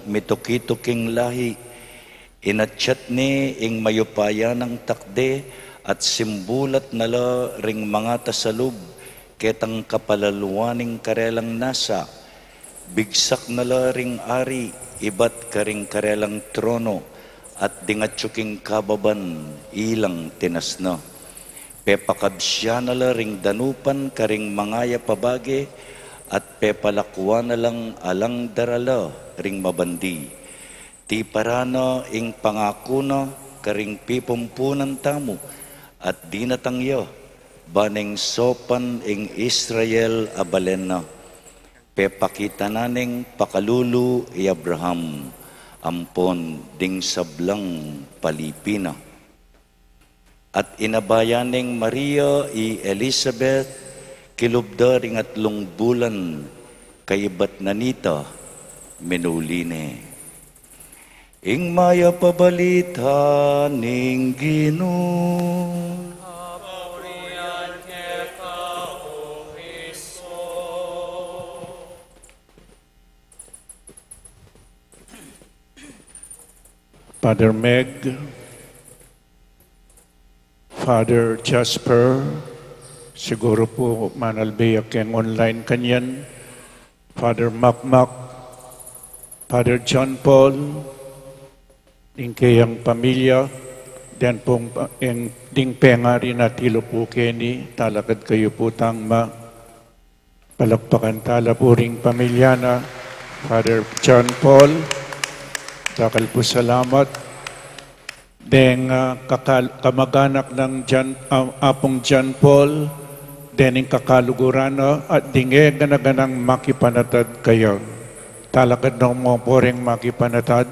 Mituki-tuking lahi, inatsyat ni ing mayupaya ng takde at simbulat nala ring mga tasalub ketang kapalaluaning karelang nasa, bigsak nala ring ari, ibat karing karelang trono, at dingatsyuking kababan, ilang tinasna. Pepakabsya nala ring danupan karing mangaya pabage, at pepalakwa na lang alang darala ring mabandi. Ti parano ing pangakuna karing pipumpunan tamo at dinatangyo baning sopan ing Israel abalena. Pepakita naning pakalulu i Abraham ampon ding sablang palipina. At inabayaning Maria i Elizabeth kilubda ring atlong bulan kaibat nanita menuline. Ing maya pabalita ning Ginoo. Father Meg, Father Jasper, siguro po manalbiyak yung online kanyan, Father Makmak, Father John Paul, ding kayang pamilya, dan pong yung ding pengari na tilo po keni, talakad kayo po tangma, palakpakan tala po ring pamilya na, Father John Paul, dakal po salamat. Deng kamag-anak ng Apong John Paul, dening kakalugurano at dinge ganaganang makipanatad kayo. Talakad ng mga poreng makipanatad.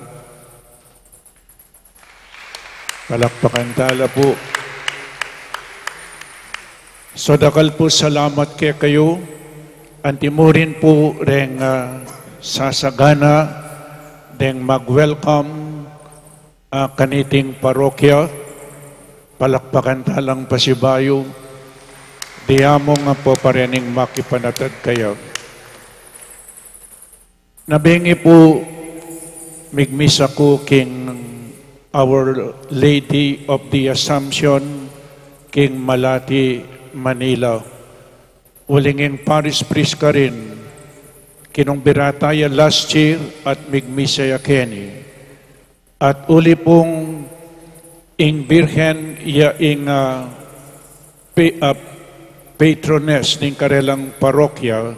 Palakpakan tala po. So dakal po salamat kay kayo. Antimurin po ring sasagana deng mag-welcome kaniting parokya, palakpakan talang pasibayo, diyamo nga po parening makipanatad kayo. Nabingi po migmisa ko king Our Lady of the Assumption, king Malati, Manila. Ulingin Paris Priest ka rin, kinong birataya last year at migmisa ya Kenny. At uli pong ing Birhen ya ing patroness ng karelang parokya,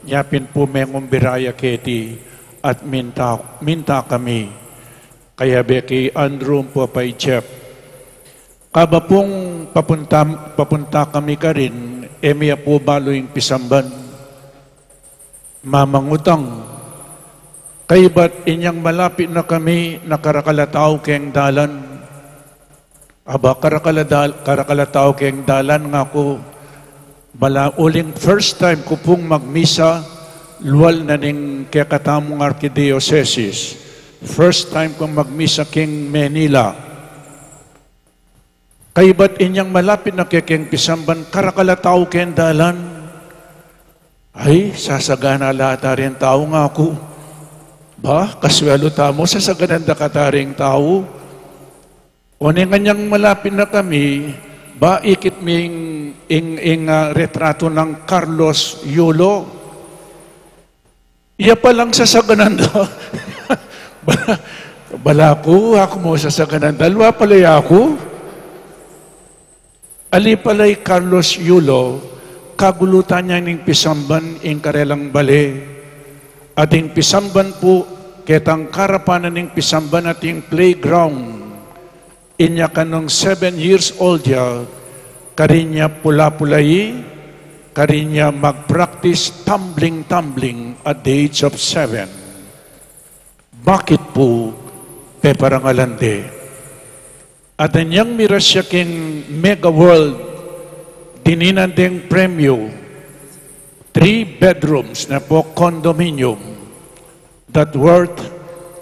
nyapin po mengong biraya keti at minta kami. Kaya beki Andrew po pay Chep. Kaba pong papunta kami ka rin, emiya po baloing pisamban. Mamangutang. Kaya ba't inyang malapit na kami nakarakalatao keng dalan? Aba, karakalatao keng dalan nga ko. Uling first time ko pong magmisa, luwal na ning kakatamong arkidiocese. First time kong magmisa keng Manila. Kaya ba't inyang malapit na keng pisamban, karakalatao keng dalan? Ay, sasagana lahat rin tao nga ako. Ba, kaswelo tamo sa sagananda kataring tao. O nganyang malapit na kami, ba ikit ming retrato ng Carlos Yulo. Iya pa lang sa sagananda. Bala ko, ako mo sa sagananda. Dalawa palay ako. Ali palay Carlos Yulo, kagulutan niya ng pisamban ing karelang bale. Ating pisamban po, ketang karapanan ng pisamban ating playground. Inya kanong 7 years old ya, karinya pula-pulay, karinya mag-practice tumbling at the age of 7. Bakit po, peparangalande? At anyang mirasya king Mega World, dininandeng premyo, 3 bedrooms na po condominium that worth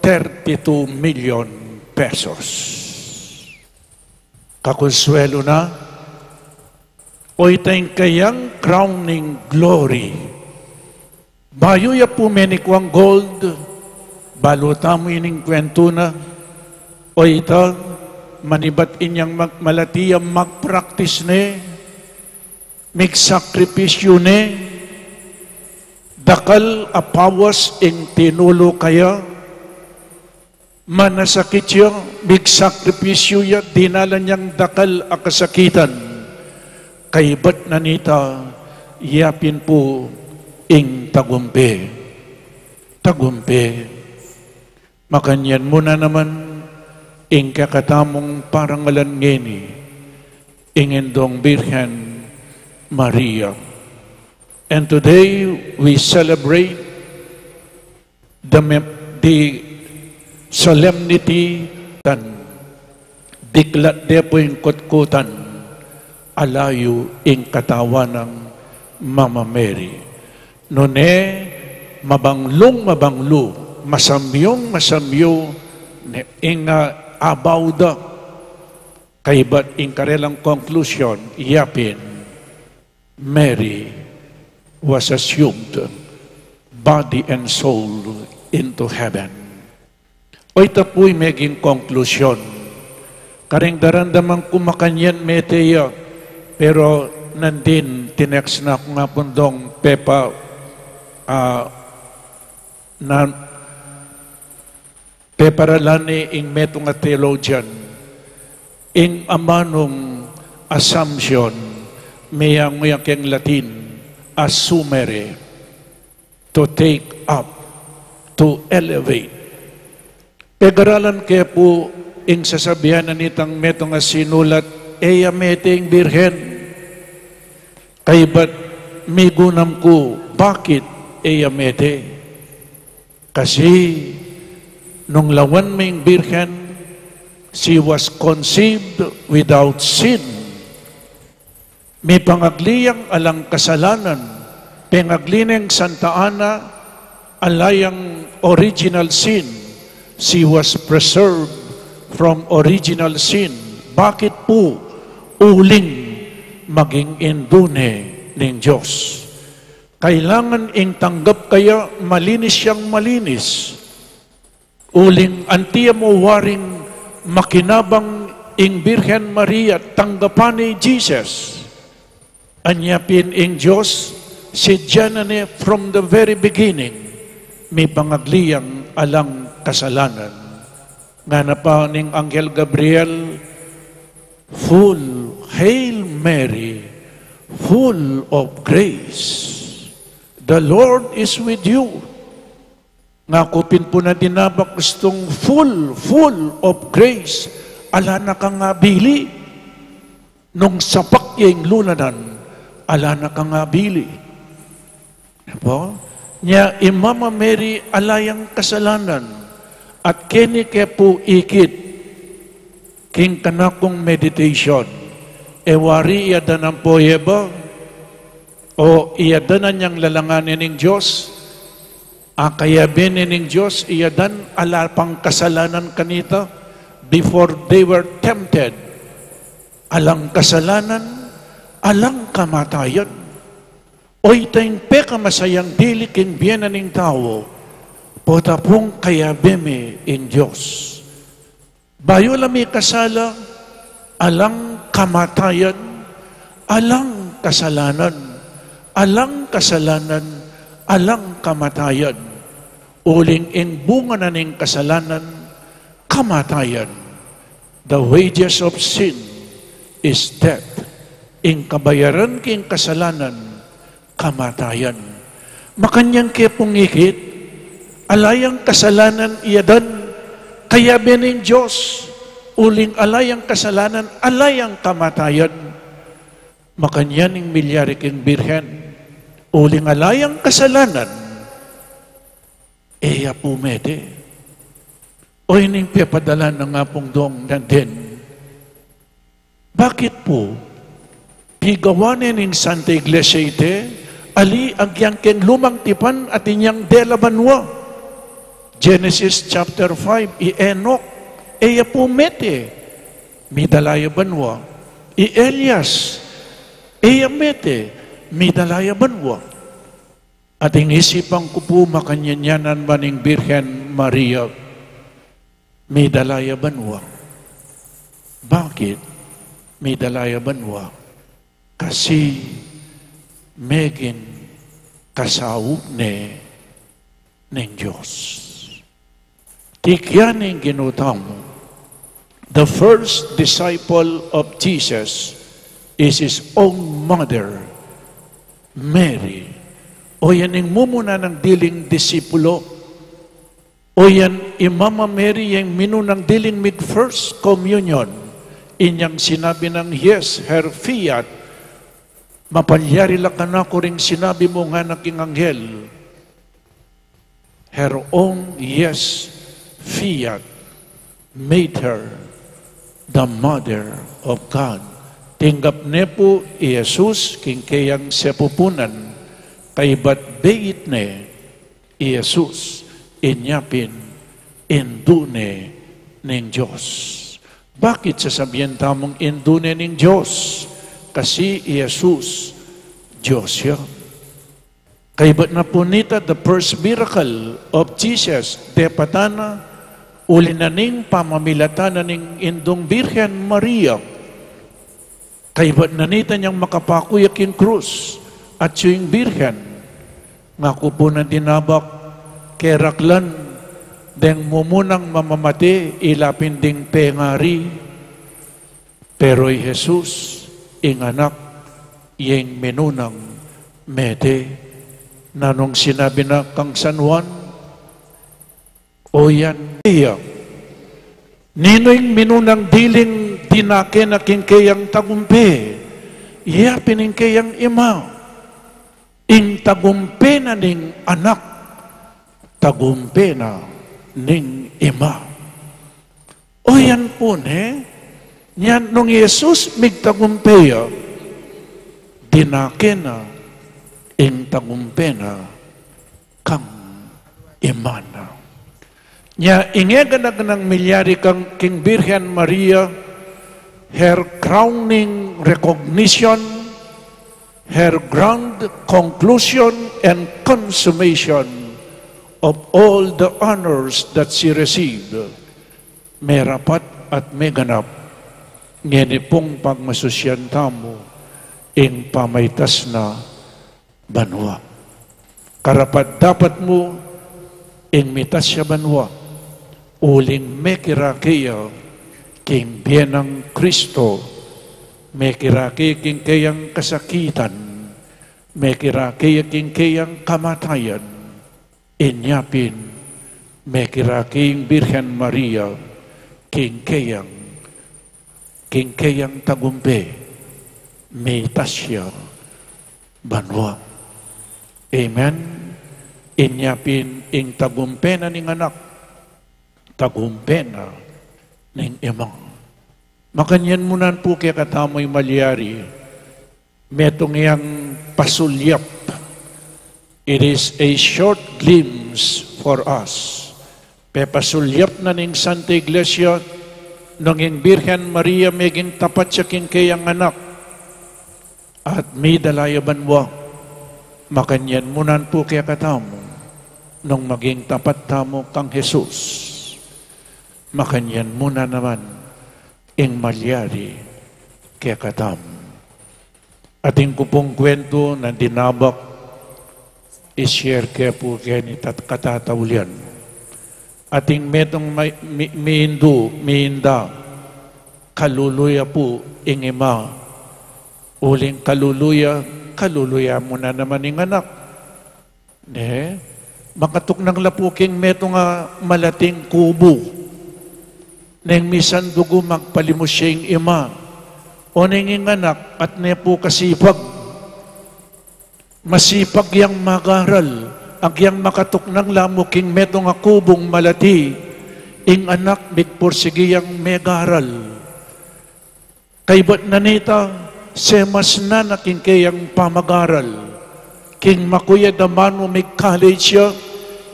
32 million pesos. Kakonsuelo na, o itayong kayang crowning glory. Bayo ya po menikwang gold, balota mo ining kwento na, o ita, manibat inyang malatiyang mag-practice ne, mag-sakripisyo ne, dakal apawas ing tinulo kaya, manasakit siya, mag-sakripisyo ya, dinala niyang dakal akasakitan, kaibat na nita, yapin po ing tagumpe. Tagumpe. Makanyan mo na naman, ing kakatamong parangalan ngeni, ingindong Birhen Maria. And today, we celebrate the solemnity tan biglat de po yung kutkutan alayo ing katawan ng Mama Mary. Nune, mabanglo, masamyo, ing about the kaibat in karelang conclusion, yapin, Mary was assumed body and soul into heaven. O ito po'y maging conclusion. Karing darandaman kumakanyan meteya, pero nandin, tinext na ako nga pundong Pepa, na peparalani ing meto nga theologian, ing amanong assumption, mayang keng Latin, assumere, to take up, to elevate. Pegaralan kaya po, ing sasabihan na nitang meto nga sinulat, eya meting birhen, kaibat migunam ko, bakit eya mete? Kasi, nung lawan may birhen, she was conceived without sin. May pangagliyang alang kasalanan, pangaglineng Santa Ana, alayang original sin. She was preserved from original sin. Bakit po uling maging indune ng Diyos? Kailangan ing tanggap kaya malinis siyang malinis. Uling antiya mo waring makinabang ing Birhen Maria tanggapan ni Jesus. Anyapin ing Diyos, si Janane from the very beginning, may pangagliyang alang kasalanan. Nga na pa ning Anghel Gabriel, full, Hail Mary, full of grace. The Lord is with you. Nga kupin po na dinabak gustong full of grace. Ala na kang bili. Nung sapak yung lunanan, ala na kang bili. Po? Nya Mama Mary alayang kasalanan at kini ke po ikit king kanakong meditation. Ewari iyadan ang poyeba o iyadan niyang lalanganin ng Diyos. Kaya binin ng Diyos, iyadan alapang kasalanan kanita before they were tempted. Alang kasalanan, alang kamatayan. O itayng peka masayang diliking biyanan ng tao, potapong kaya beme in Diyos. Bayo lami kasala, alang kamatayan, alang kasalanan, alang kamatayan. Uling in bunga na ning kasalanan, kamatayan. The wages of sin is death. In kabayaran king kasalanan, kamatayan. Makanyang kaya pungikit, alayang kasalanan iyadan, kaya bening Diyos, uling alayang kasalanan, alayang kamatayan. Makanyan ing milyari king birhen, uling alayang kasalanan, eya pumede. O ining piyapadala na nga pong dong nandin. Bakit po? Pigawanin in Santa Iglesia ite, ali agyang ken lumang tipan at inyang delabanwa. Genesis chapter 5, i-Enoch, eya pumete, midalaya banwa. I-Elias, eya mete, midalaya banwa. Ating isipan ko po makanyanyanan maning Birhen Maria, may dalaya banwa. Bakit may dalaya banwa? Kasi megin kasawog ng Diyos. Tikyan ng ginutamo. The first disciple of Jesus is His own mother, Mary. O yan ang mumuna ng diling disipulo. O yan, Mama Mary yung minunang diling mid first communion. Inyang sinabi ng yes, her fiat. Mapalyari lang ka na ko rin sinabi mo nga naking anghel. Her own yes, fiat made her the mother of God. Tinggap ne po Jesus king kayang sepupunan kay bat beit ne Jesus inyapin indune ng Diyos. Bakit sasabihin tamong indune ng Diyos? Kasi Jesus Diyos siya. Kay bat na po nita the first miracle of Jesus de patana uli na ning pamamilatan na ning indong Birhen Maria. Kay ba't nanita niyang makapakuyak yung krus at yung Birhen. Nga ko po na dinabak keraklan deng mumunang mamamati ilapin ding pengari. Pero Jesus, ing anak, yung menunang mete na nung sinabi na kang San Juan, o yan, iya. Nino'y minunang diling dinake na kingkayang tagumpe. Iya piningkayang ima. Ing tagumpe na ning anak. Tagumpe na ning ima. O yan po yan nung Jesus migtagumpe ya, dinake na ing tagumpe na kang imana. Nya ingeganag ng milyari kang King Birhen Maria, her crowning recognition, her grand conclusion and consummation of all the honors that she received, may rapat at may ganap, ngeni pong pagmasusyan tamo, ing pamaytas na banwa. Karapat dapat mo, ing mitas siya banwa, uling mekirakiya king bienang Kristo, mekiraki king kayang kasakitan, mekiraki king kayang kamatayan, inyapin mekiraki king Birhen Maria, king kayang tagumpe, mitas siya banwa. Amen. Inyapin ing tagumpe na ning anak, tagumpe na ning imang. Makanyan mo nan po kaya katamoy malyari, metong yang pasulyap. It is a short glimpse for us. Pepasulyap na ning Santa Iglesia, nung yung Birhen Maria meging tapat siya king kayang anak, at may dalayaban mo, makanyan mo nan po kaya katamo, nung maging tapat tamo kang Jesus. Makanyan muna naman ing malyari kaya katam. Ating kupong kwento na dinabak i-share kaya po kaya ni katatawlian. Ating metong miinda, kaluluya po ing ima. Uling kaluluya mo na naman ing anak. Makatok ng lapuking metong malating kubo. Neng misan dugo magpalimos siya yung ima. O neng anak at ne po kasipag. Masipag yang magaral. Ang yang makatok ng lamuking metong akubong malati. Ing anak bigporsigi yang megaral. Kay ba't nanita, semas na naking kayang pamagaral. King makuya damano may college siya.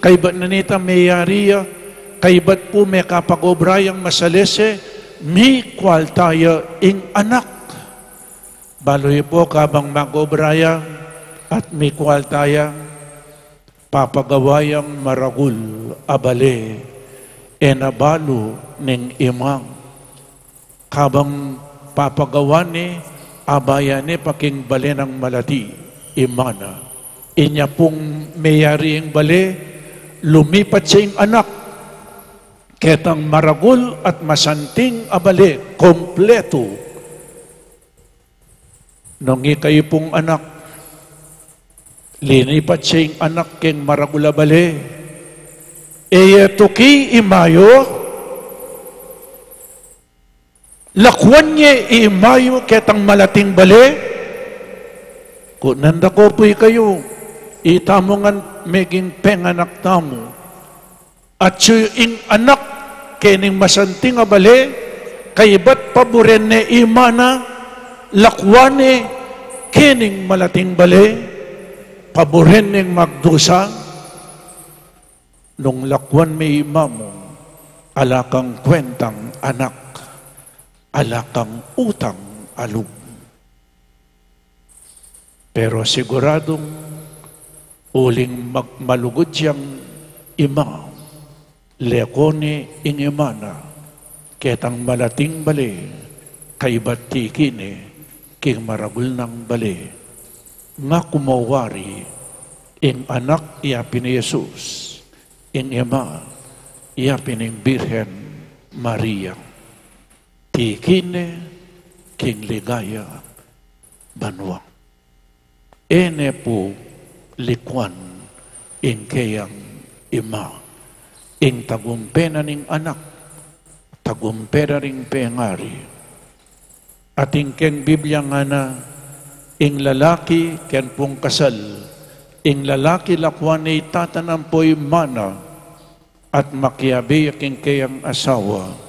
Kay ba't nanita mayariya. Kay ba't po may kapagobrayang masalese, may kwaltaya ing anak. Baloy po kabang magobraya at may kwaltaya. papagawayang maragul abale enabalo ning imang kabang papagawani abayane paking bale ng malati imana inya pong mayari ang bale lumipat siyang anak ketang maragul at masanting abale kompleto nung kayo pong anak linipat siyang anak keng maragul abale tuki imayo lakwan niya imayo ketang malating bale kunanda ko po'y kayo itamongan meging penganak tamo at yung anak kening masanting abale kaibat paboren ne imana lakwan ne kening malating bale paboren ning magdusa nung lakwan may imamong alakang kwentang anak alakang utang alug. Pero siguradong uling malugod siyang ima, lekone ing imana, ketang malating bali, kay batikine, king maragul ng bali, nga kumawari, ing anak iyapin ni Jesus, ing ima, iyapin ing Birhen Maria. Tikine king ligaya banwa. Ene po likwan ing kayang ima. Ing tagumpena ning anak. Tagumpera ring pengari. At ing keng Biblia nga na ing lalaki ken pong kasal. Ing lalaki lakwan ay tatanam po'y mana at makiabi king kayang asawa.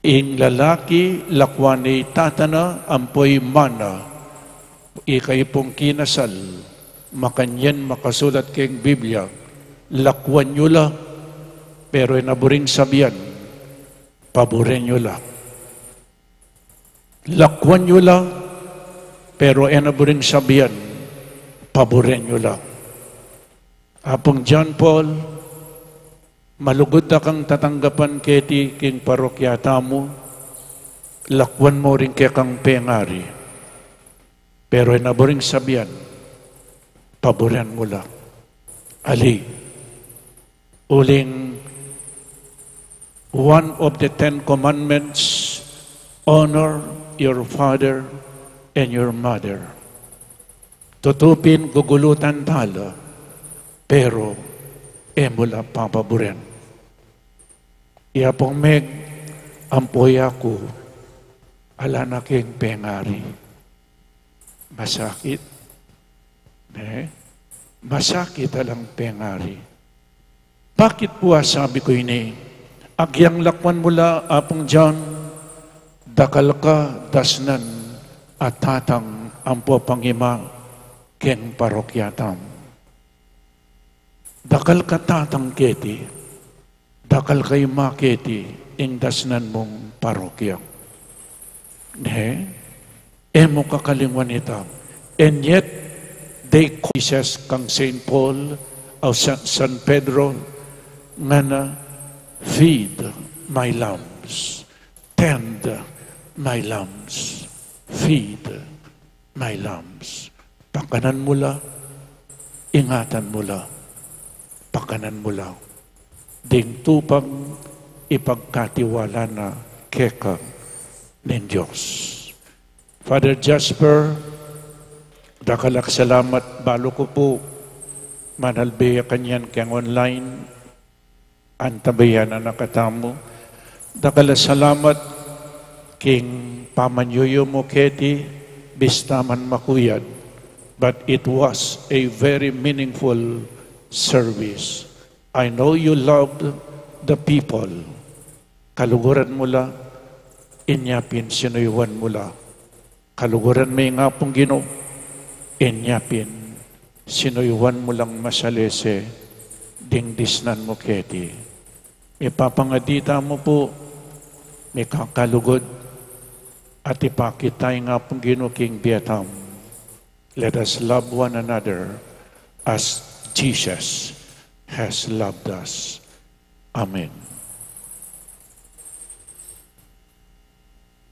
Ing lalaki lakwani tatana ampoy mana ikay pong kinasal makanyan makasulat keng Biblia lakwan nyo la pero inaburing sabihan paboren nyo la lakwan nyo la pero inaburing sabihan paboren nyo la apong John Paul malugod na kang tatanggapan keti king parokyata mo, lakwan mo rin kaya kang pengari. Pero inaburing sabihan, paboran mo lang. Ali, uling one of the 10 commandments, honor your father and your mother. Tutupin, gugulutan tala, pero mula papaboran. Iya pong meg, ampoy ako, ala na king pengari. Masakit. Masakit alang pengari. Bakit po sabi ko ini? Agyang lakwan mula, apong John, dakal ka, dasnan, at tatang ampo pangima, keng parokyatam. Dakal ka tatang keti, dakal kayo maketi, ing dasnan mong parokya. Emo kakalingwan ito. And yet, they Jesus kang St. Paul o San Pedro nga na feed my lambs, tend my lambs, feed my lambs. Pakanan mula, ingatan mula, pakanan mula. Ding tupang ipagkatiwala na keka ng Diyos. Father Jasper, dakalak salamat, balo ko po, manalbeya kanyan kang online, antabayan na nakatamo. Dakalak salamat, king pamanyuyo mo keti, bistaman makuyad, but it was a very meaningful service. I know you loved the people. Kaluguran mula, inyapin sinuyuan mula. Kaluguran may nga pong Ginoo, inyapin sinuyuan mo lang masalese, dingdisnan mo keti. Ipapangadita mo po, may kakalugod, at ipakitay nga pong Ginoo king Vietnam. Let us love one another as Jesus has loved us. Amen.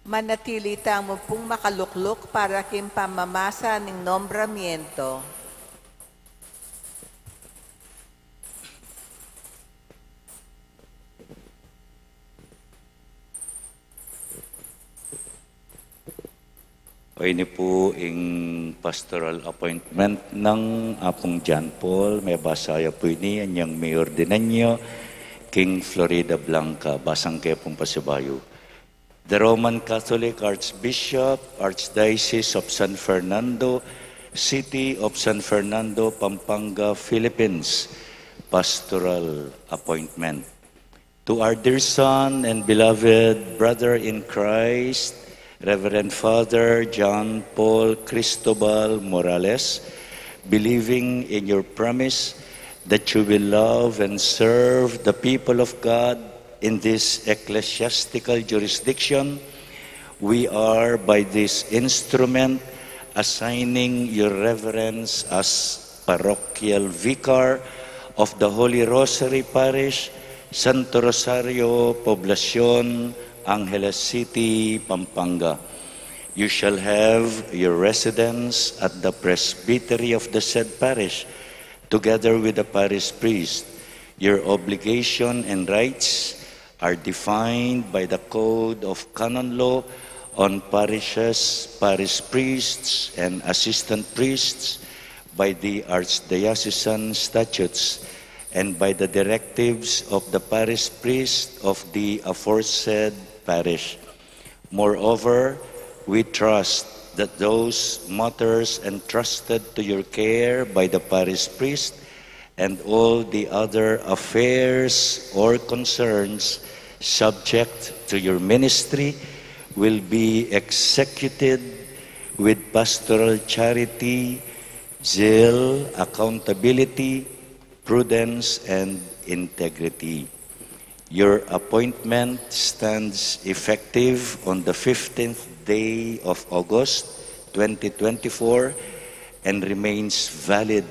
Manatili mo pong makaluklok para kim pamamasa ng nombramiento. O ini po ing pastoral appointment ng Apong John Paul. May basaya po ini anyang mayor dinanyo, King Florida Blanca, basang kaya pong pasibayo. The Roman Catholic Archbishop, Archdiocese of San Fernando, City of San Fernando, Pampanga, Philippines, pastoral appointment. To our dear son and beloved brother in Christ, Reverend Father John Paul Cristobal Morales, believing in your promise that you will love and serve the people of God in this ecclesiastical jurisdiction, we are by this instrument assigning your reverence as parochial vicar of the Holy Rosary Parish, Santo Rosario, Poblacion, Angeles City, Pampanga. You shall have your residence at the presbytery of the said parish, together with the parish priest. Your obligation and rights are defined by the Code of Canon Law on parishes, parish priests, and assistant priests, by the Archdiocesan statutes, and by the directives of the parish priest of the aforesaid parish. Moreover, we trust that those matters entrusted to your care by the parish priest and all the other affairs or concerns subject to your ministry will be executed with pastoral charity, zeal, accountability, prudence, and integrity. Your appointment stands effective on the 15th day of August 2024 and remains valid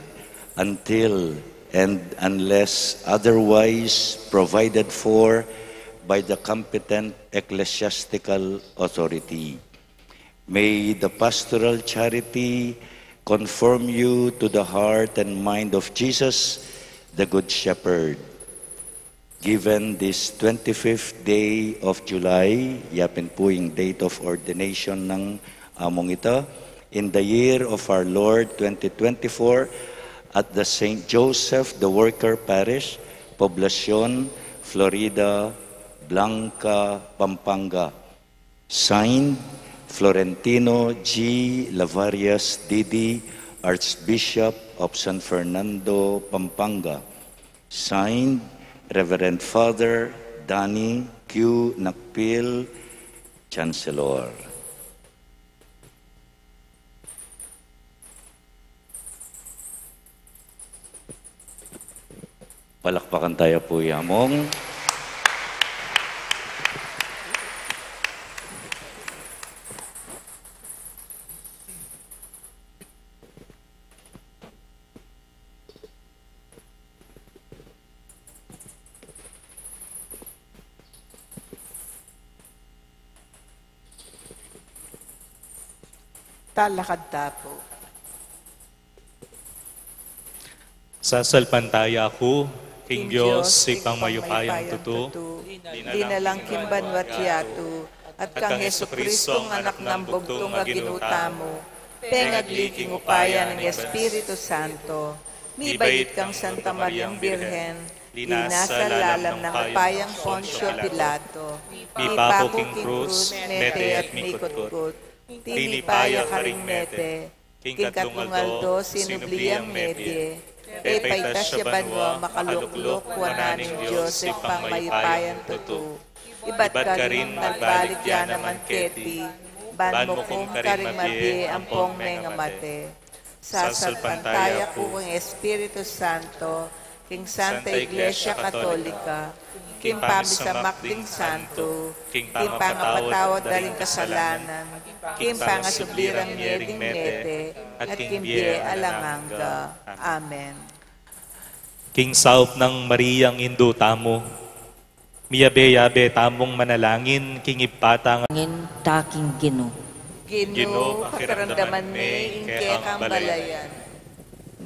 until and unless otherwise provided for by the competent ecclesiastical authority. May the pastoral charity conform you to the heart and mind of Jesus, the Good Shepherd. Given this 25th day of July, yapin po yung date of ordination ng among ito, in the year of our Lord 2024, at the St. Joseph the Worker Parish, Poblacion, Florida, Blanca, Pampanga. Signed, Florentino G. Lavarias Didi, Archbishop of San Fernando, Pampanga. Signed, Reverend Father Danny Q. Nakpil, Chancellor. Palakpakan tayo po yamong. Talakad tapo. Sasalpantaya ako, King Diyos, ipang mayupayang tutu, Di na lang kimbanwat yatu, at kang Heso Kristong anak ng bugtong aginutamo, pengagliking upaya ng Espiritu Santo, mibayit kang Santa Mariang Birhen, linasa lalam ng upayang Poncio Pilato, Mipapo King Cruz, Mete at Mikutkut, tinipaya karing mete, king katungaldo sinubliyang medye, paytas siya banwa makaluklok wananing Diyos ipang mayupayan tutu. Ibat ka rin nagbalik yan naman keti, ban mo kung karing mabye ang pong mengamate. Sasalpantaya ko ang Espiritu Santo, king Santa Iglesia Katolika, king pamisamak ding santo, king pangapatawad daring kasalanan, king pangasubirang meding mete, at king bie alanganga. Amen. King saup ng Mariyang Indo tamo, miyabe-yabe tamong manalangin, king ipatang Ngin taking Ginoo. Ginoo, pakaramdaman me, ingke kang balayan.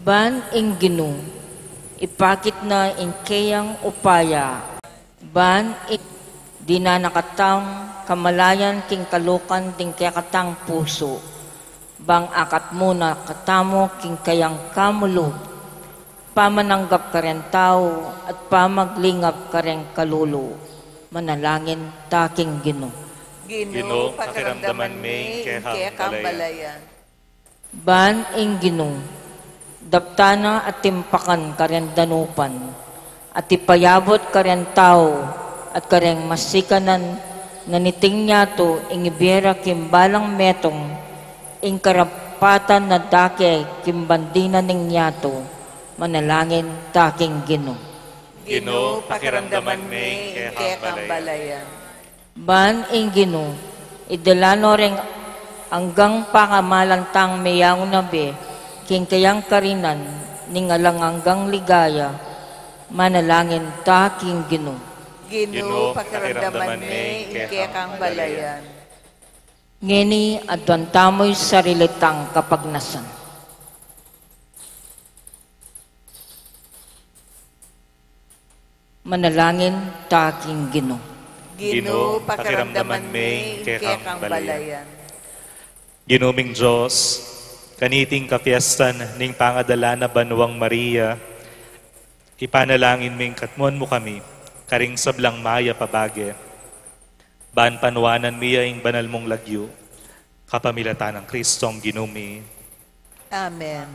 Ban ing Ginoo, ipakit na ingkeyang upaya. Ban ing di na nakatang kamalayan king kalukan ting katang puso. Bang akat mo na katamo king kayang kamulo. Pamananggap ka rin tao at pamaglingap ka rin kalulo. Manalangin taking Ginoo. Ginoo, pakaramdaman me, ingke kang balayan. Ban ing Ginoo, daptana at timpakan ka rin danupan, at ipayabot ka rin tao, at ka rin masikanan, naniting niya to, ing ibera kimbalang metong, ing karapatan na dake kimbandina ning niya to, manalangin taking Ginoo. Ginoo, pakiramdaman me, ingke kang balayan. Ban ing Ginoo, idalano ring hanggang pangamalantang mayang nabe, king kayang karinan, ning alang hanggang ligaya, manalangin taking Ginoo. Ginoo, pakiramdaman me, ingke kang balayan. Ngeni adwan tamoy sarilitang kapagnasan. Manalangin taking Ginoo. Ginoo, pakiramdaman me, ingke kang balayan. Ginuming Diyos, kaniting kapiestan ning pangadala na banwang Maria, ipanalangin ming katmon mo kami, karing sablang maya pabage. Ban panwanan miya ing banal mong lagyo, kapamilatan ng Kristong ginumi. Amen.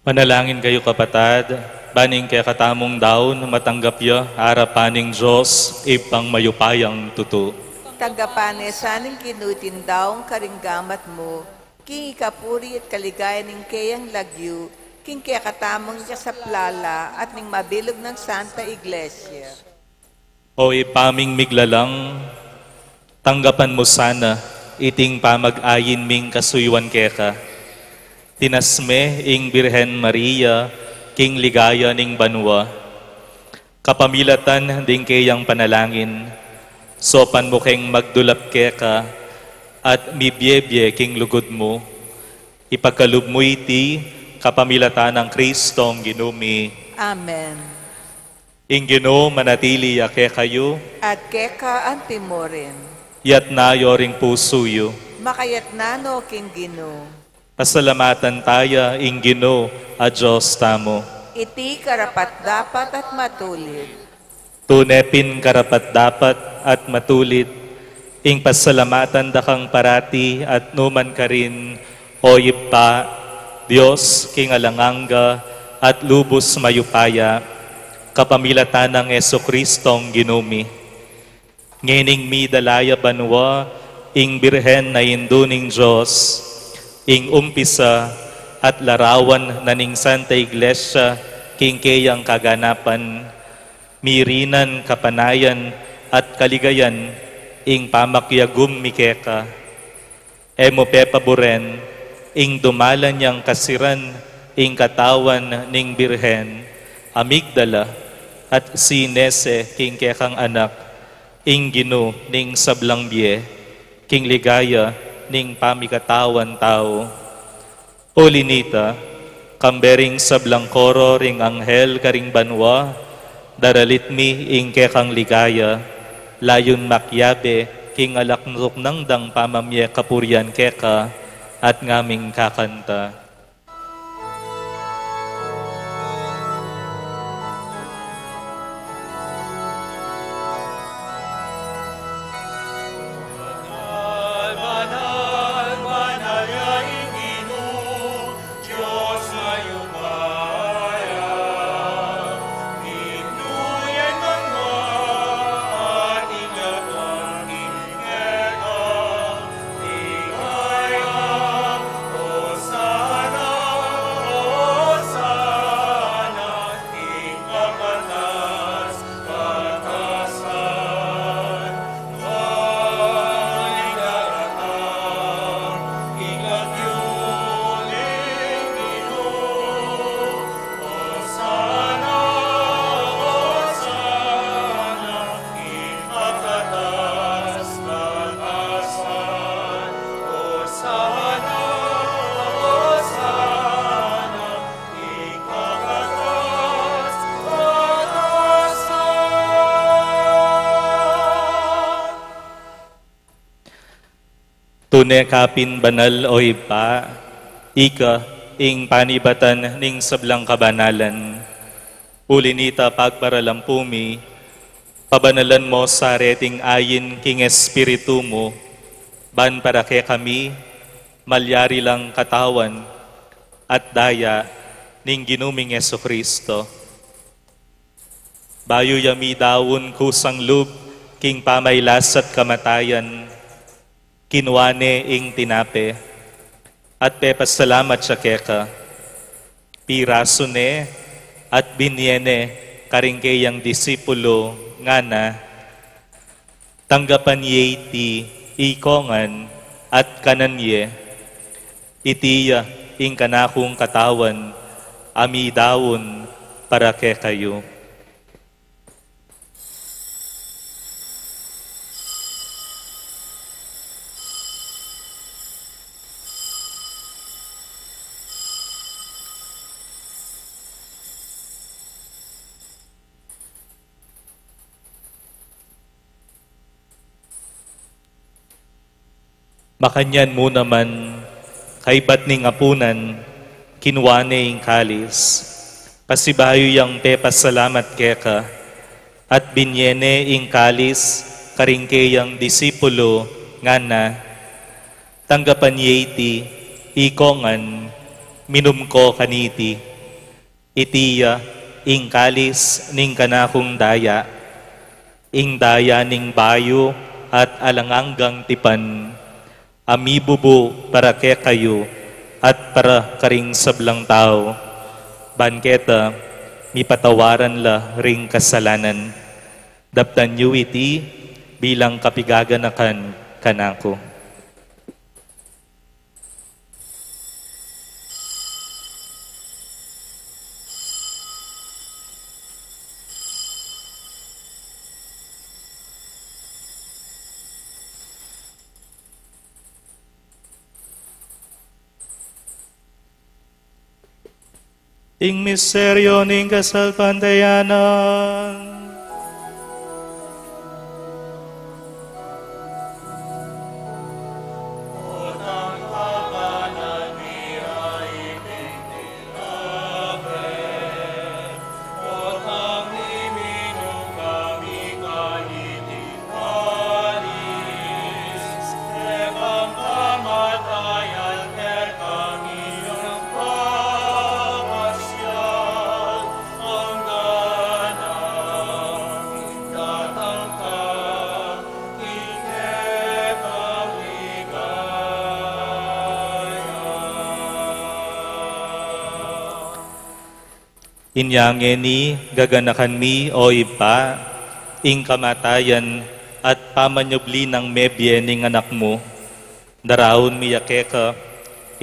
Panalangin kayo kapatad, baning kaya katamong daon matanggap ya harapaning Diyos ipang mayupayang tuto. Tanggapane saning kinutin daong karinggamat mo, king ikapuri at kaligayan ng kayang lagyu, king kaya katamong siya sa plala at ning mabilog ng Santa Iglesia. O ipaming miglalang, tanggapan mo sana iting pamag-ayin ming kasuywan keka. Tinasme ing Birhen Maria, king ligaya ning banwa. Kapamilatan ding kayang panalangin, sopan mo keng magdulap keka, at mibyebye king lugod mo. Ipagkalub mo iti, kapamilatan ng Kristong ginumi. Amen. Ing Ginoo manatili ake kayo, At keka ang timorin, yat nayo ring pusuyo. makayat nano king Ginoo. Pasalamatan taya ing Ginoo a Diyos tamo. Iti karapat dapat at matulit. Tunepin karapat dapat at matulit, ing pasalamatan dakang parati at numan ka rin, o ipa, Diyos king alanganga at lubos mayupaya, kapamilatan ng Jesucristong ginumi. Ngening mi dalaya banwa, ing birhen na induning Diyos, ing umpisa at larawan na ning Santa Iglesia, king kayang kaganapan, mirinan kapanayan at kaligayan, ing pamakyagum mikeka. Emo pepaboren, ing dumalan niyang kasiran, ing katawan ning birhen, amigdala, at sinese king kekang anak, ing Ginoo ning sablangbiye, king ligaya, ning pamikatawan tao. O linita, kambering sablang koro ring anghel karing banwa, daralit mi ing kekang ligaya, layon makyabe, king alaknok ng dang pamamye kapuryan keka, at ngaming kakanta. Tune kapin banal o ipa, ika ing panibatan ning sablang kabanalan. Ulinita pagparalampumi, pabanalan mo sa reting ayin king espiritu mo, ban para ke kami, malyari lang katawan, at daya ning ginuming Jesucristo. Bayo yami dawon kusang lub, king pamaylas at kamatayan, kinwane ing tinape, at pepasalamat siya keka. Piraso ne at binyene karingkeyang disipulo ngana, tanggapan ye iti ikongan at kananye, itiya ing kanakong katawan, ami dawon para ke kayo. Makanyan mo naman, kay bat ning apunan, kinwane ing kalis, pasibayo yang pepasalamat keka, at binyene ing kalis, karingkeyang disipulo, ngana, tanggapan yeti, ikongan, minum ko kaniti, Itiya, ing kalis ning kanakong daya, ing daya ning bayo at alanganggang tipan, amibubo para ke kayo at para karing sablang tao, banketa, mipatawaran la ring kasalanan, daptan yu iti bilang kapigaganakan kanako. Ing misteryo ning kasalpantayanan. Inyange ni gaganakan mi o ipa, ing kamatayan at pamanyubli ng mebye ning anak mo, daraon mi yakeka,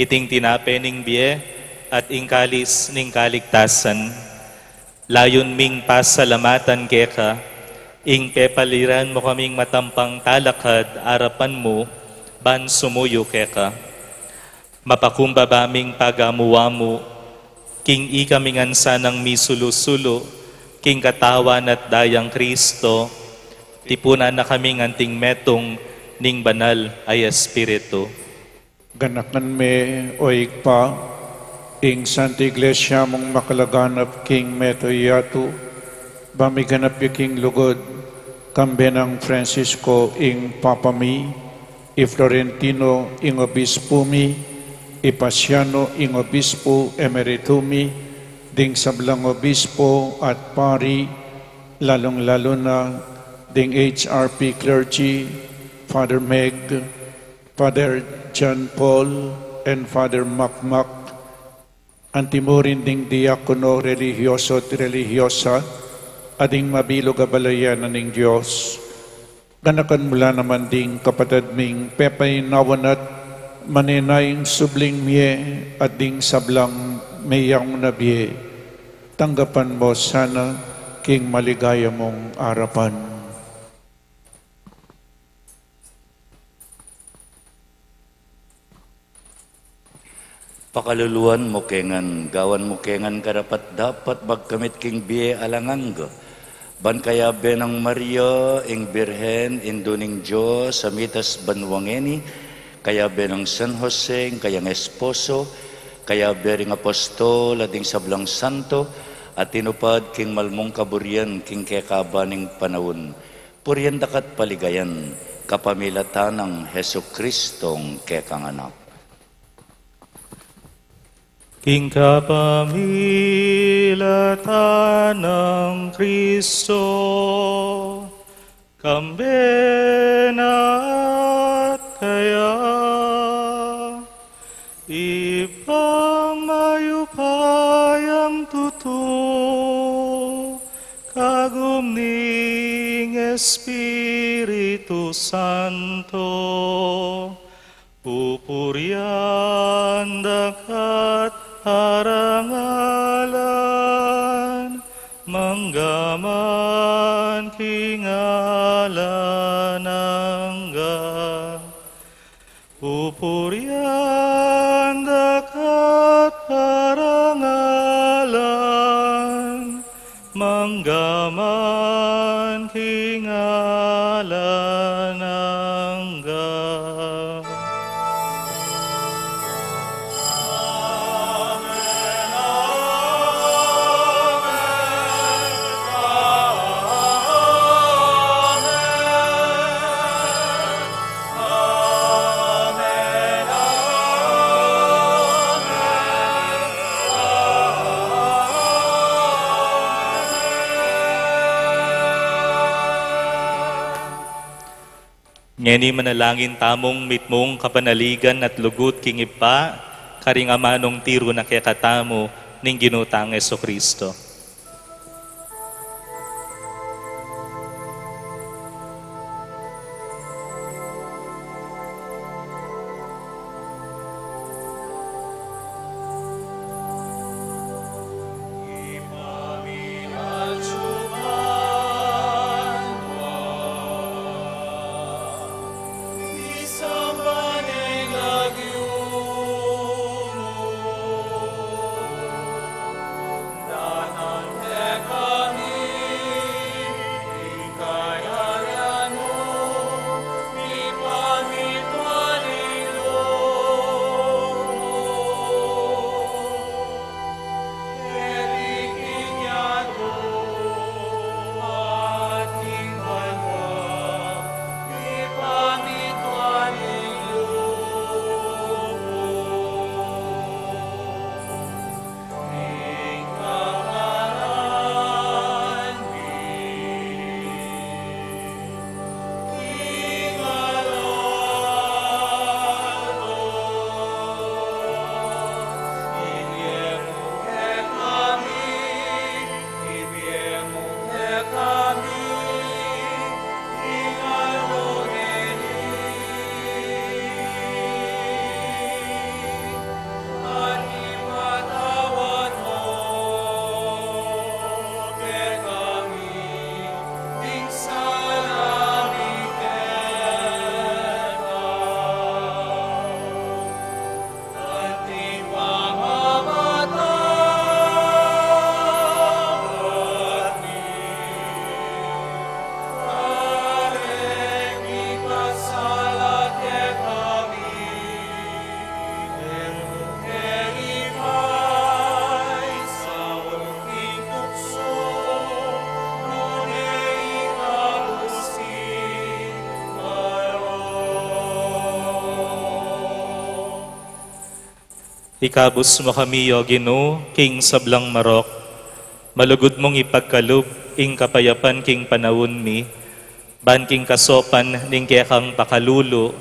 iting tinape ning biye at ing kalis ning kaligtasan. Layon ming pasalamatan keka, ing pepaliran mo kaming matampang talakad arapan mo, ban sumuyo keka. Mapakumbaba ming pagamuwa mo, king ikamingan sanang misulusulo, king katawan at dayang Kristo, tipunan na kaming anting metong ning banal ay Espiritu. Ganakan me o igpa, ing Santa Iglesia mong makalaganap king meto yatu, bamiganap yu king lugod, kambe ng Francisco ing Papa mi, i Florentino ing Obispo mi, Ipasiano ing Obispo Emeritumi, ding sablang Obispo at Pari, lalong-lalo na ding HRP Clergy, Father Meg, Father John Paul, and Father Makmak, antimurin ding diakono religyoso at religyosa, ading mabilog abalayan ng Diyos. Ganakan mula naman ding kapatid ming pepay nawanat, maninayang subling miye at ding sablang mayang nabiye, tanggapan mo sana king maligaya mong arapan. Pakaluluan mo kengan, gawan mo kengan karapat dapat bagkamit king biye alangangga. Ban kaya benang Maria, ing Birhen, induning Diyos, samitas banwangeni, kaya benang San Jose, kayang esposo, kaya bering apostol, ading sablang santo, at tinupad king malmong kaburian, king kekabaning panahon. Purian dakat paligayan, kapamilatan ng Heso Kristong kekanganak. King kapamilatan ng Kristo, kambenat kaya, ibang mayupayang tuto, kagumning Espiritu Santo, pupurian dakat harangalan, manggaman kingalan angga. Pupurian dakat harangalan, manggaman kingalan angga. Ngeni manalangin tamong mitmong kapanaligan at lugut king ipa, karing amanong tiro na kekatamo ning ginutang Kristo. Ikabus mo kami, O Ginoo, king sablang marok, malugod mong ipagkalub, ing kapayapan king panawon mi, ban king kasopan ning kekang pakalulo,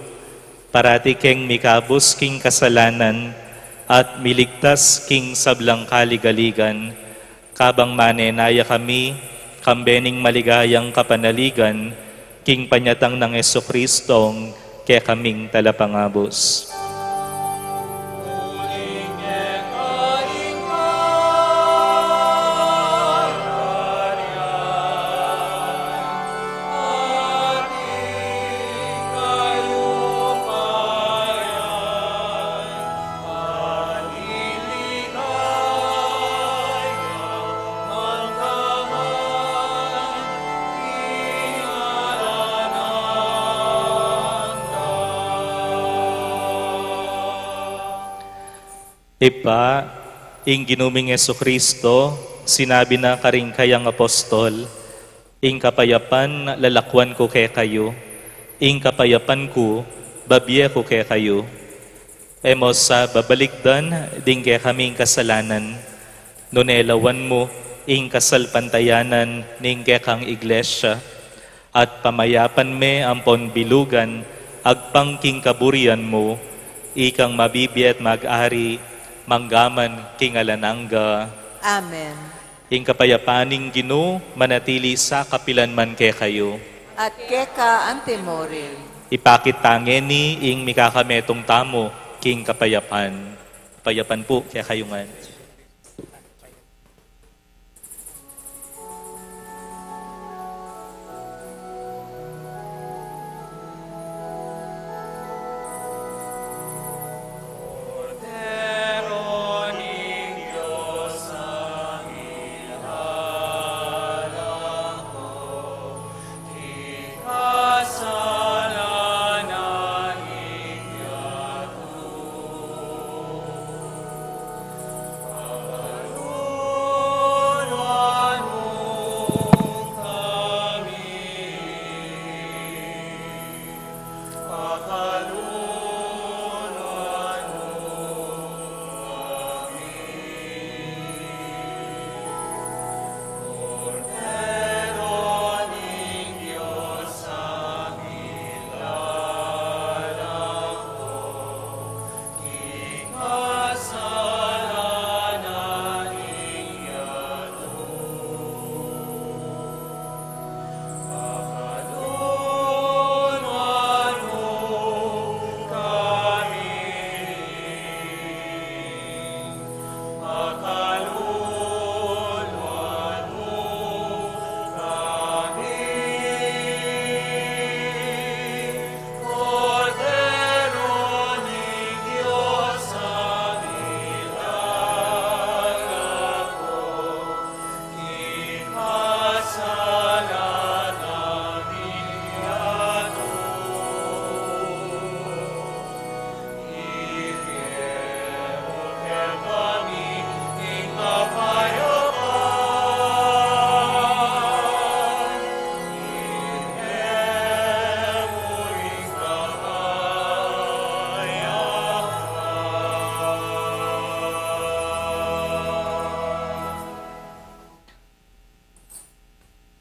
parati keng mikabus king kasalanan, at miligtas king sablang kaligaligan, kabang manenaya kami, kambening maligayang kapanaligan, king panyatang ng Kristong, kaya kaming talapangabos. Ipa, ing ginuming Kristo, sinabi na karing kayang apostol, ing kapayapan lalakwan ko kay kayo, ing kapayapan ko, babye ko kay kayo. Emos sa babalikdan, ding kay kaming kasalanan, nunelawan mo, ing kasalpantayanan, ning kay kang iglesia, at pamayapan me ampon bilugan, agpang king kaburian mo, ikang mabibiyat mag-ari, manggaman king alananga. Amen. Ing kapayapaning Ginoo, manatili sa kapilanman kay kayo. At keka antemoril. Ipakit tangeni ing mikakametong tamo king kapayapan. Kapayapan po kaya kayo nga.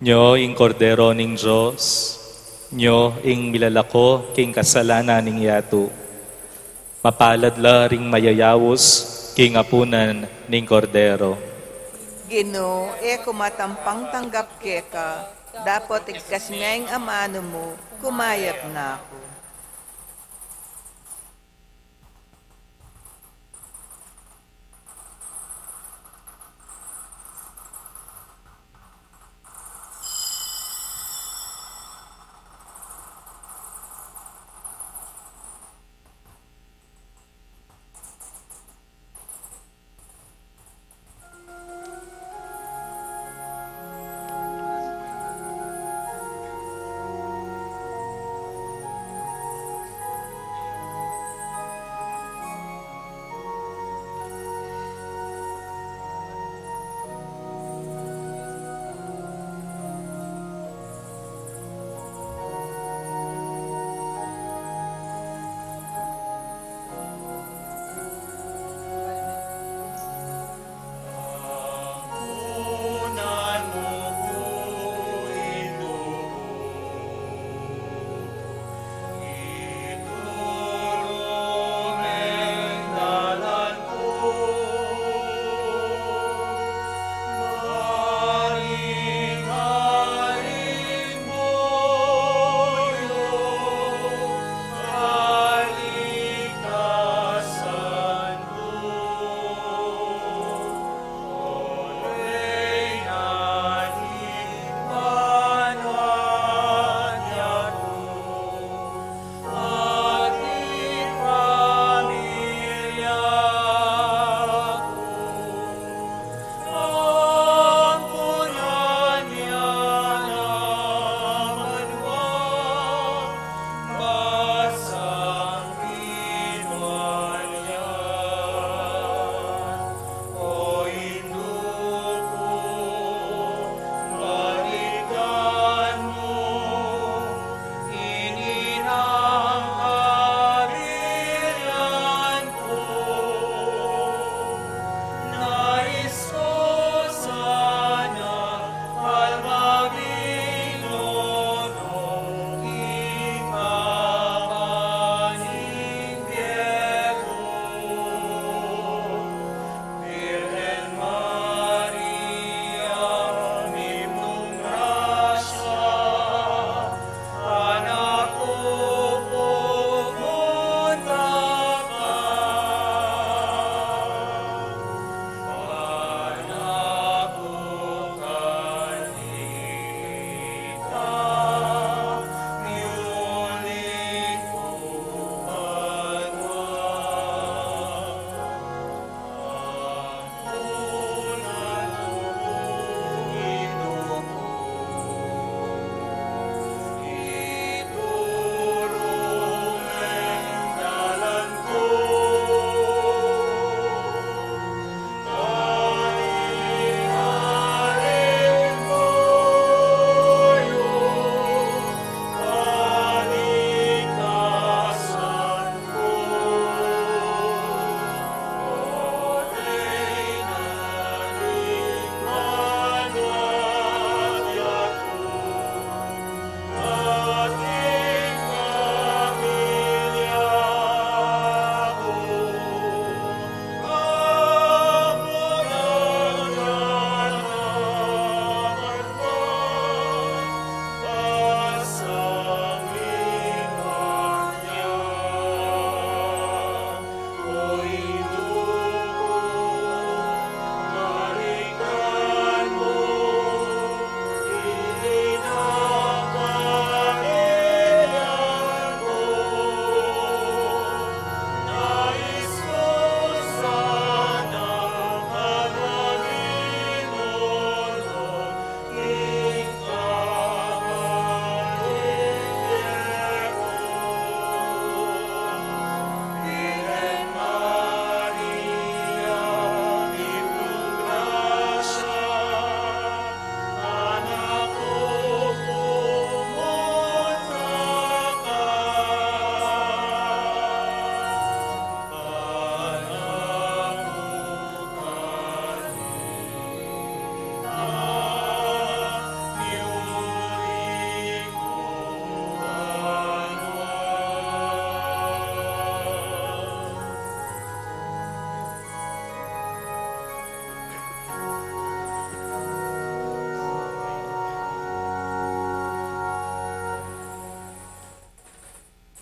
Nyo ing kordero ning Diyos, nyo ing milalako king kasalanan ning yato. Mapalad la ring mayayawos king apunan ning kordero. Ginoo, kumatampang tanggap ka, dapat igkas ngayong amano mo, kumayat na ako.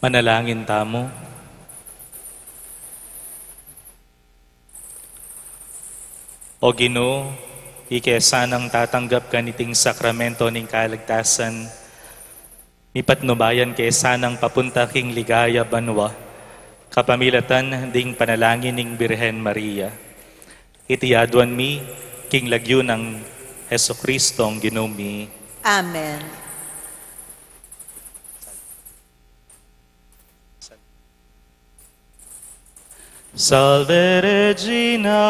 Manalangin tamo. O Ginoo, ikesanang tatanggap kaniting sakramento ning kaligtasan, mipatnubayan kesanang papunta king ligaya banwa, kapamilatan ding panalangin ning Birhen Maria. Itiyaduan mi, king lagyo ng Heso Kristong Ginoo mi. Amen. Salve Regina,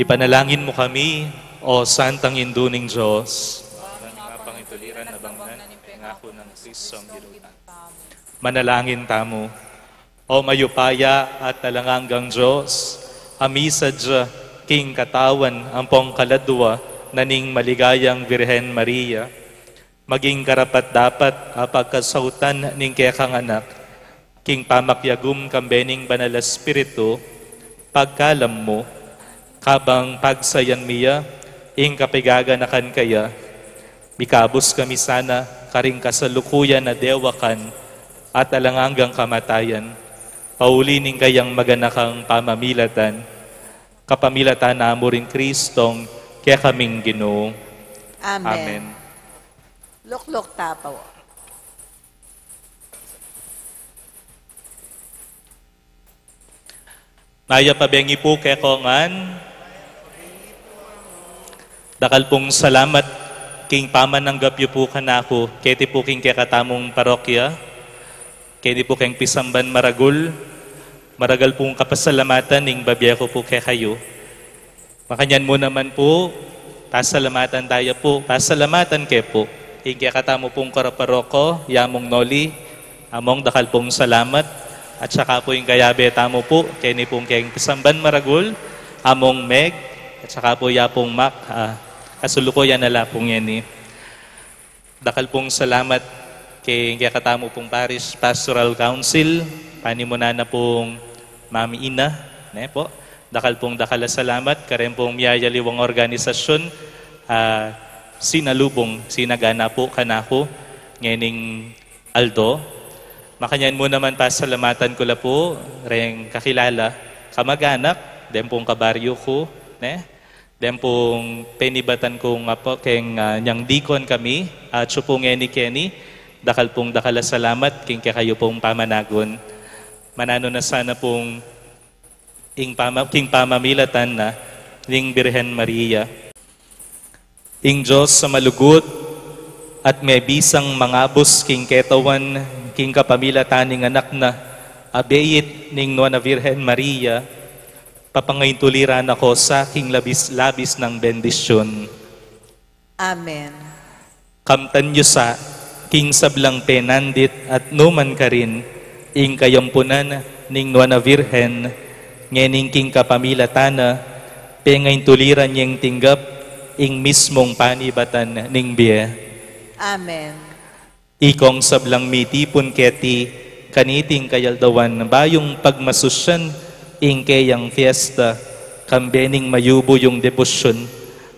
ipanalangin mo kami, o Santang Induning Diyos. Pangituliran na bangnan, pangako ng Kristong Ginoo. Manalangin tamo, o mayupaya at talanganggang Diyos, amisad king katawan ang pong kaladwa naning maligayang Birhen Maria, maging karapat dapat apagkasautan ning kekang anak, king pamakyagum kambening banal espiritu, pagkalam mo, kabang pagsayan miya, ing kapigaganakan kaya, mikabos kami sana, karing kasalukuyan na dewakan, at alanganggang kamatayan, paulining kayang maganakang pamamilatan, kapamilatan na mo rin Kristong, kaya kaming Ginoo. Amen. Amen. Luklok tapaw. Maya pabengi po kay Kongan. Dakal pong salamat king pamananggap yu po kanako, keti po king kakatamong parokya, keti po king Pisamban Maragul, maragal pong kapasalamatan ning babya ko po kay kayo. Makanyan mo naman po, pasalamatan tayo po, pasalamatan kay po, king kakatamo pong karaparoko, yamong noli, among dakal pong salamat, at saka po yung kayabe tamo po, kini pong king Pisamban Maragul, among Meg, at saka po yapong Mac, kasulukuyan na lapong yan eh. Dakal pong salamat kay katamo pong Parish Pastoral Council, panimuna na pong Mami Ina, ne po. Dakal pong dakala salamat, karen pong miyayaliwang organisasyon, sinalubong, sinagana po kanako, ngening Aldo. Makanyan mo naman pasalamatan ko la po, reng kakilala, kamag-anak, dem pong kabaryo ko, ne? Dem pong penibatan kong po keng nyang dikon kami at supong ni Kenny, dakal pong dakala salamat king kayo pong pamanagon. Manano na sana pong king pamamilatan na ning Birhen Maria. Ing Diyos sa malugot at may bisang mangabos king ketawan king kapamilatan ning anak na abeyit ning Nuana Virhen Maria, papangayin tuliran ako sa aking labis-labis ng bendisyon. Amen. Kamtan yu sa, king sablang penandit at numan ka rin, ing kayampunan ning nuana virhen, ngening king kapamilatana, pengain tuliran niyang tinggap, ing mismong panibatan ning biye. Amen. Ikong sablang mitipon keti, kaniting kayaldawan bayong pagmasusyan, ing kayang fiesta, kambening mayubo yung debosyon,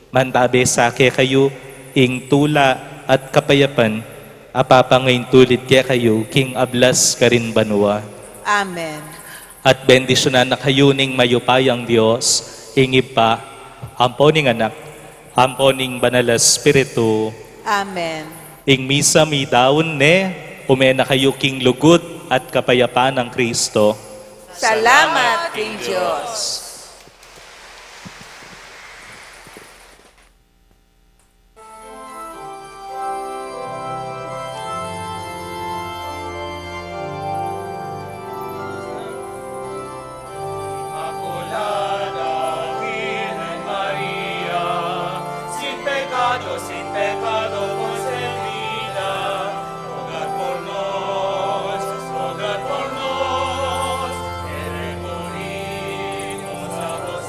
mantabe sa kayo, ing tula at kapayapan, apapangayin tulid kayo, king ablas karin banwa. Amen. At bendisyonan na kayo ning mayupayang Diyos, ing ipa, amponing anak, amponing banal na Espiritu, Amen. ing misa mi daon ne, umena kayo king lugod at kapayapaan ng Kristo. Salamat, King Diyos. Sin pecado concebida, rogad por nos, que recurrimos a vos.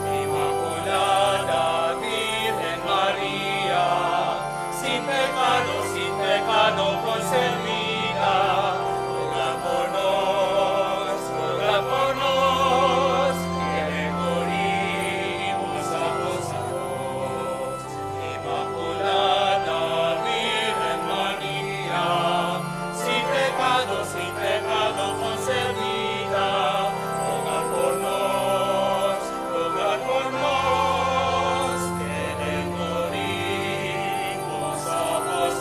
Inmaculada Virgen María, sin pecado concebida, rogad por nos, que recurrimos a vos. Inmaculada Virgen María, sin pecado concebida, rogad por nos, que recurrimos a vos.